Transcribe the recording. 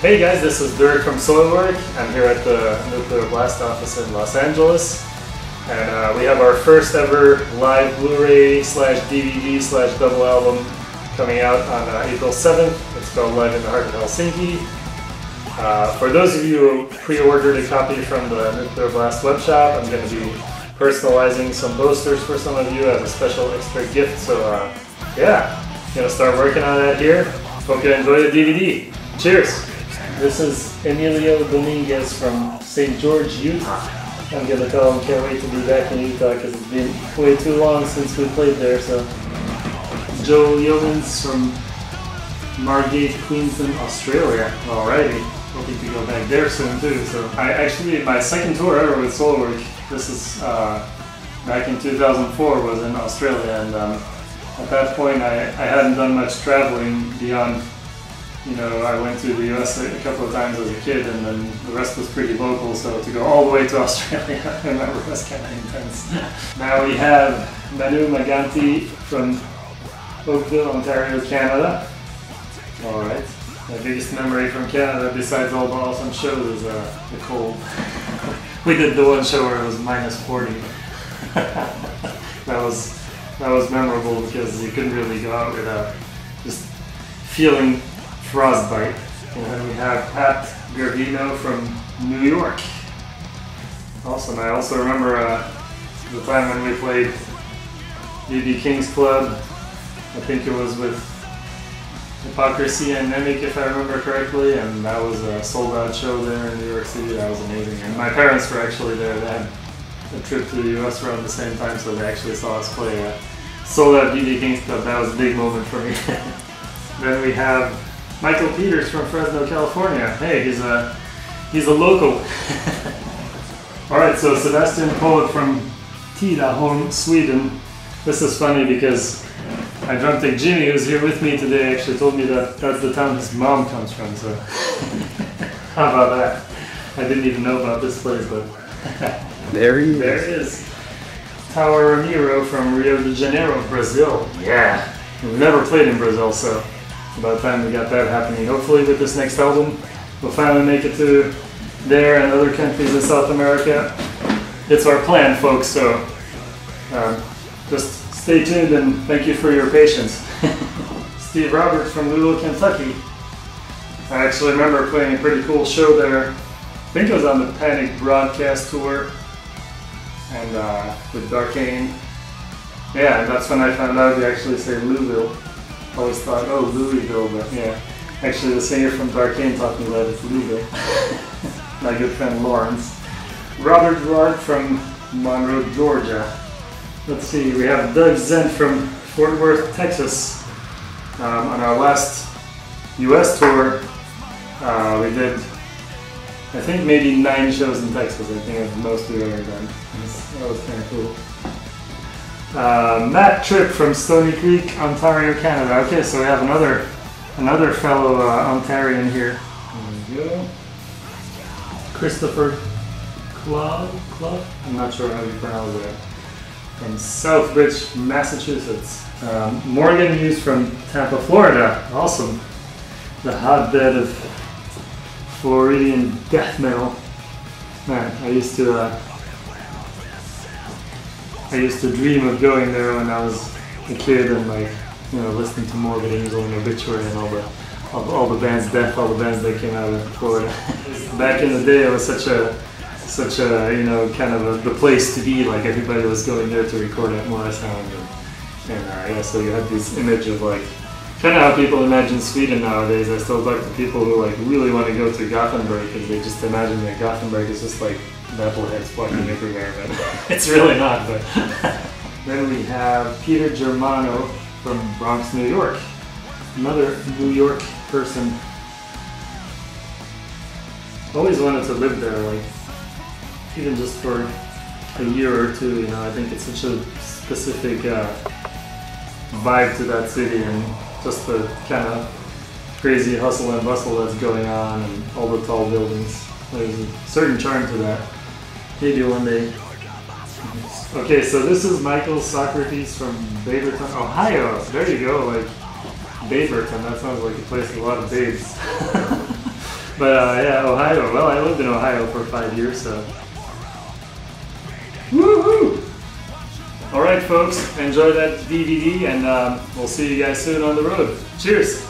Hey guys, this is Dirk from SOILWORK. I'm here at the Nuclear Blast office in Los Angeles. And we have our first ever live Blu-ray / DVD / double album coming out on April 7th. It's called Live in the Heart of Helsinki. For those of you who pre-ordered a copy from the Nuclear Blast web shop, I'm going to be personalizing some posters for some of you as a special extra gift. So yeah, I'm going to start working on that here. Hope you enjoy the DVD. Cheers! This is Emilio Dominguez from St. George, Utah. I'm gonna tell him can't wait to be back in Utah because it's been way too long since we played there. So Joe Yeomans from Margate, Queensland, Australia. Alrighty, hoping to go back there soon too. So my second tour ever with SOILWORK. This is back in 2004 was in Australia, and at that point I hadn't done much traveling beyond. You know, I went to the US a couple of times as a kid, and then the rest was pretty local, so to go all the way to Australia, I remember it was kind of intense. Now we have Manu Maganti from Oakville, Ontario, Canada. Alright, my biggest memory from Canada, besides all the awesome shows, is the cold. We did the one show where it was -40. that was memorable because you couldn't really go out without just feeling frostbite. And then we have Pat Gravino from New York. Awesome. I also remember the time when we played BB King's Club. I think it was with Hypocrisy and Mimic, if I remember correctly, and that was a sold-out show there in New York City. That was amazing. And my parents were actually there. They had a trip to the US around the same time, so they actually saw us play a sold-out BB King's Club. That was a big moment for me. Then we have Michael Peters from Fresno, California. Hey, he's a local. Alright, so Sebastian Poet from Tidaholm, Sweden. This is funny because my drumstick Jimmy, who's here with me today, actually told me that that's the town his mom comes from, so how about that? I didn't even know about this place, but there he is. There it is. Tower Ramiro from Rio de Janeiro, Brazil. Yeah, we've never played in Brazil, so about time we got that happening. Hopefully with this next album, we'll finally make it to there and other countries in South America. It's our plan, folks, so just stay tuned and thank you for your patience. Steve Roberts from Louisville, Kentucky. I actually remember playing a pretty cool show there. I think it was on the Panic broadcast tour and with Darkane. Yeah, and that's when I found out they actually say Louisville. Always thought, oh, Louisville, but yeah. Actually, the singer from Darkane taught me that it's Louisville. My good friend Lawrence. Robert Gerard from Monroe, Georgia. Let's see, we have Doug Zent from Fort Worth, Texas. On our last US tour, we did, I think, maybe 9 shows in Texas. I think that's the most we've ever done. That was kind of cool. Matt Tripp from Stony Creek, Ontario, Canada. Okay, so we have another fellow Ontarian here. There we go. Christopher Clough? I'm not sure how you pronounce that. From Southbridge, Massachusetts. Morgan Hughes from Tampa, Florida. Awesome. The hotbed of Floridian death metal. Man, I used to dream of going there when I was a kid and, like, you know, listening to Morbid Angel and Obituary and all the bands, all the bands that came out of Florida. Back in the day, it was such a you know, kind of the place to be. Like, everybody was going there to record at Morrisound, and yeah, so you had this image of, like, kind of how people imagine Sweden nowadays. I still talk to people who, like, really want to go to Gothenburg because they just imagine that Gothenburg is just like metalheads walking everywhere, but it's really not. But then we have Peter Germano from Bronx, New York. Another New York person. Always wanted to live there, like, even just for a year or two, you know. I think it's such a specific vibe to that city, and just the kind of crazy hustle and bustle that's going on, and all the tall buildings. There's a certain charm to that. Maybe one day. Okay, so this is Michael Socrates from Beaverton, Ohio. There you go, like Beaverton. That sounds like a place with a lot of babes. But yeah, Ohio. Well, I lived in Ohio for 5 years, so. Woohoo! Alright folks, enjoy that DVD and we'll see you guys soon on the road. Cheers!